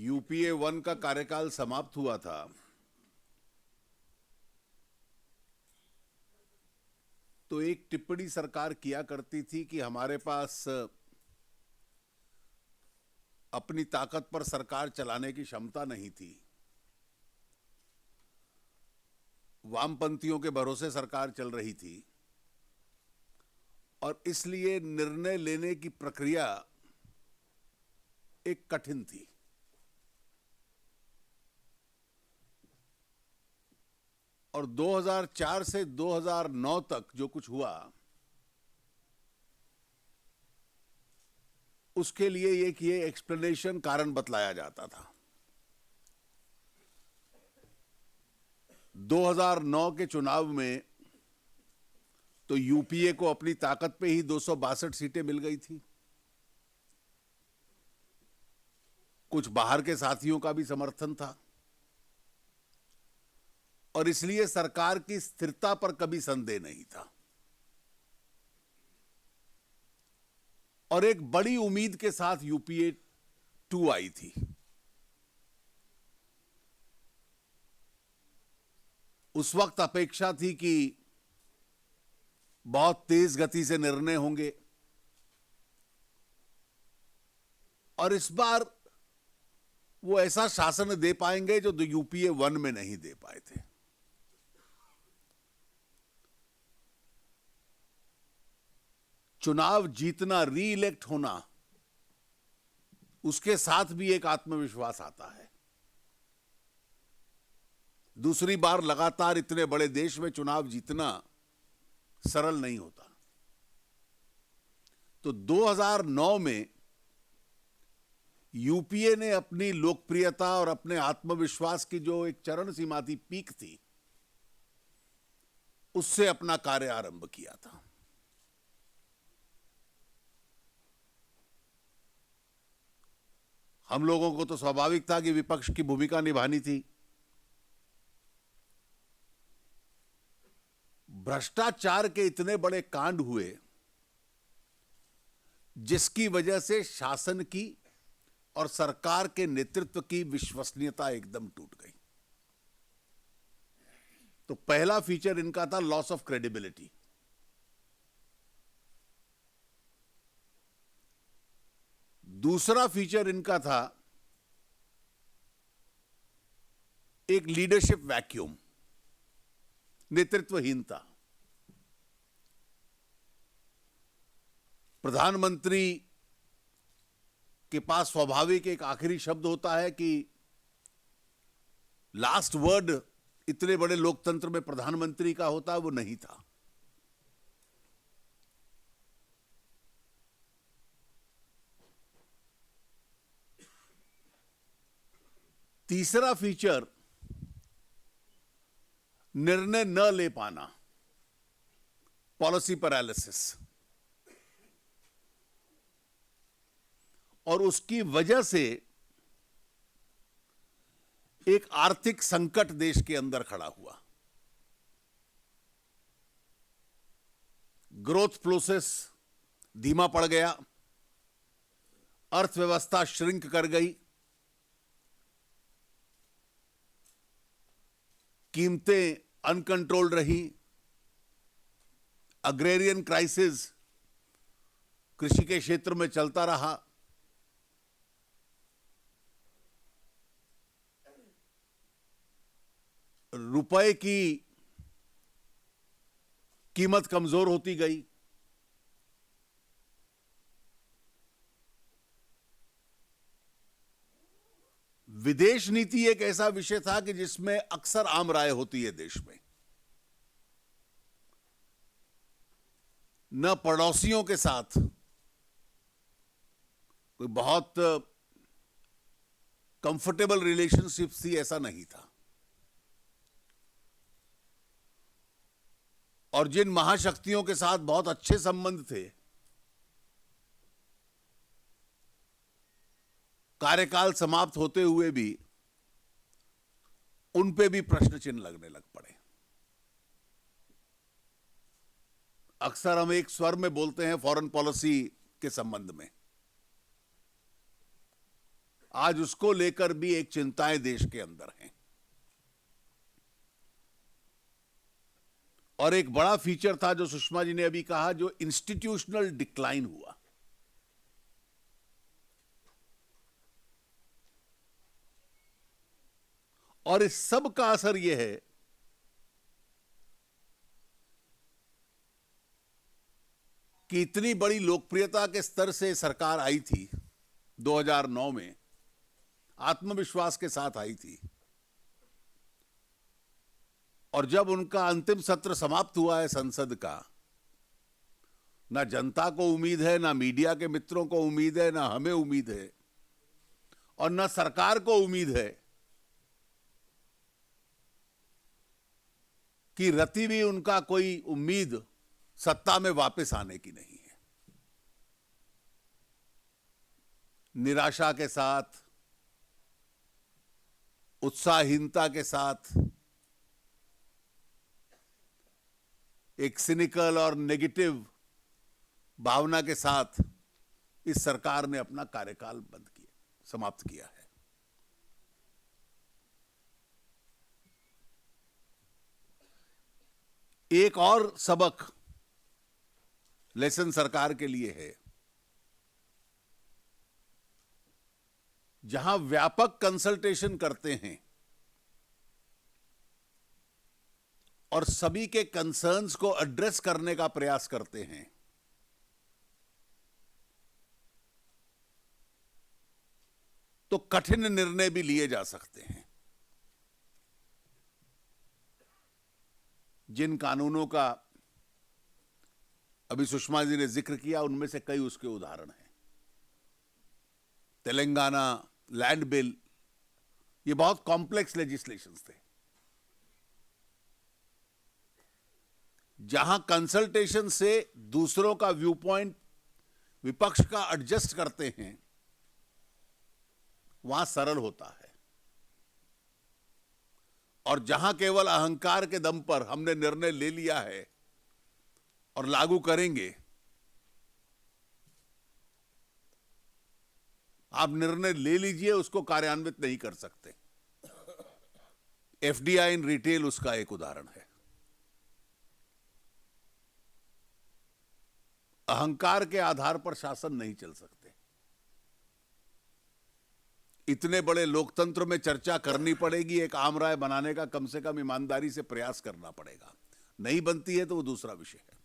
UPA 1 का कार्यकाल समाप्त हुआ था तो एक टिप्पणी सरकार किया करती थी कि हमारे पास अपनी ताकत पर सरकार चलाने की क्षमता नहीं थी, वामपंथियों के भरोसे सरकार चल रही थी और इसलिए निर्णय लेने की प्रक्रिया एक कठिन थी। और 2004 से 2009 तक जो कुछ हुआ उसके लिए एक ये एक्सप्लेनेशन कारण बतलाया जाता था। 2009 के चुनाव में तो यूपीए को अपनी ताकत पे ही 262 सीटें मिल गई थी। कुछ बाहर के साथियों का भी समर्थन था और इसलिए सरकार की स्थिरता पर कभी संदेह नहीं था। और एक बड़ी उम्मीद के साथ यूपीए 2 आई थी। उस वक्त अपेक्षा थी कि बहुत तेज गति से निर्णय होंगे और इस बार वो ऐसा शासन दे पाएंगे जो यूपीए 1 में नहीं दे पाए थे। चुनाव जीतना, री इलेक्ट होना, उसके साथ भी एक आत्मविश्वास आता है। दूसरी बार लगातार इतने बड़े देश में चुनाव जीतना सरल नहीं होता। तो 2009 में यूपीए ने अपनी लोकप्रियता और अपने आत्मविश्वास की जो एक चरण सीमा थी, पीक थी, उससे अपना कार्य आरंभ किया था। हम लोगों को तो स्वाभाविक था कि विपक्ष की भूमिका निभानी थी। भ्रष्टाचार के इतने बड़े कांड हुए जिसकी वजह से शासन की और सरकार के नेतृत्व की विश्वसनीयता एकदम टूट गई। तो पहला फीचर इनका था लॉस ऑफ क्रेडिबिलिटी। दूसरा फीचर इनका था एक लीडरशिप वैक्यूम, नेतृत्वहीनता। प्रधानमंत्री के पास स्वाभाविक एक आखिरी शब्द होता है कि लास्ट वर्ड इतने बड़े लोकतंत्र में प्रधानमंत्री का होता है, वो नहीं था। तीसरा फीचर निर्णय न ले पाना, पॉलिसी पैरालिसिस। और उसकी वजह से एक आर्थिक संकट देश के अंदर खड़ा हुआ। ग्रोथ प्रोसेस धीमा पड़ गया, अर्थव्यवस्था श्रिंक कर गई, कीमतें अनकंट्रोल्ड रही, अग्रेरियन क्राइसिस कृषि के क्षेत्र में चलता रहा, रुपए की कीमत कमजोर होती गई। विदेश नीति एक ऐसा विषय था कि जिसमें अक्सर आम राय होती है देश में। न पड़ोसियों के साथ कोई बहुत कंफर्टेबल रिलेशनशिप थी, ऐसा नहीं था। और जिन महाशक्तियों के साथ बहुत अच्छे संबंध थे, कार्यकाल समाप्त होते हुए भी उन पे भी प्रश्न चिन्ह लगने लग पड़े। अक्सर हम एक स्वर में बोलते हैं फॉरेन पॉलिसी के संबंध में। आज उसको लेकर भी एक चिंताएं देश के अंदर हैं। और एक बड़ा फीचर था जो सुषमा जी ने अभी कहा, जो इंस्टीट्यूशनल डिक्लाइन हुआ। और इस सब का असर यह है कि इतनी बड़ी लोकप्रियता के स्तर से सरकार आई थी 2009 में, आत्मविश्वास के साथ आई थी, और जब उनका अंतिम सत्र समाप्त हुआ है संसद का, ना जनता को उम्मीद है, ना मीडिया के मित्रों को उम्मीद है, ना हमें उम्मीद है, और ना सरकार को उम्मीद है कि रति भी उनका कोई उम्मीद सत्ता में वापस आने की नहीं है। निराशा के साथ, उत्साहहीनता के साथ, एक सिनिकल और नेगेटिव भावना के साथ इस सरकार ने अपना कार्यकाल बंद किया, समाप्त किया है। एक और सबक, लेसन सरकार के लिए है। जहां व्यापक कंसल्टेशन करते हैं और सभी के कंसर्न्स को एड्रेस करने का प्रयास करते हैं, तो कठिन निर्णय भी लिए जा सकते हैं। जिन कानूनों का अभी सुषमा जी ने जिक्र किया, उनमें से कई उसके उदाहरण हैं। तेलंगाना लैंड बिल, ये बहुत कॉम्प्लेक्स लेजिस्लेशंस थे। जहां कंसल्टेशन से दूसरों का व्यू पॉइंट, विपक्ष का एडजस्ट करते हैं, वहां सरल होता है। और जहां केवल अहंकार के दम पर हमने निर्णय ले लिया है और लागू करेंगे, आप निर्णय ले लीजिए, उसको कार्यान्वित नहीं कर सकते। एफडीआई इन रिटेल उसका एक उदाहरण है। अहंकार के आधार पर शासन नहीं चल सकते। इतने बड़े लोकतंत्र में चर्चा करनी पड़ेगी, एक आम राय बनाने का कम से कम ईमानदारी से प्रयास करना पड़ेगा। नहीं बनती है तो वो दूसरा विषय है।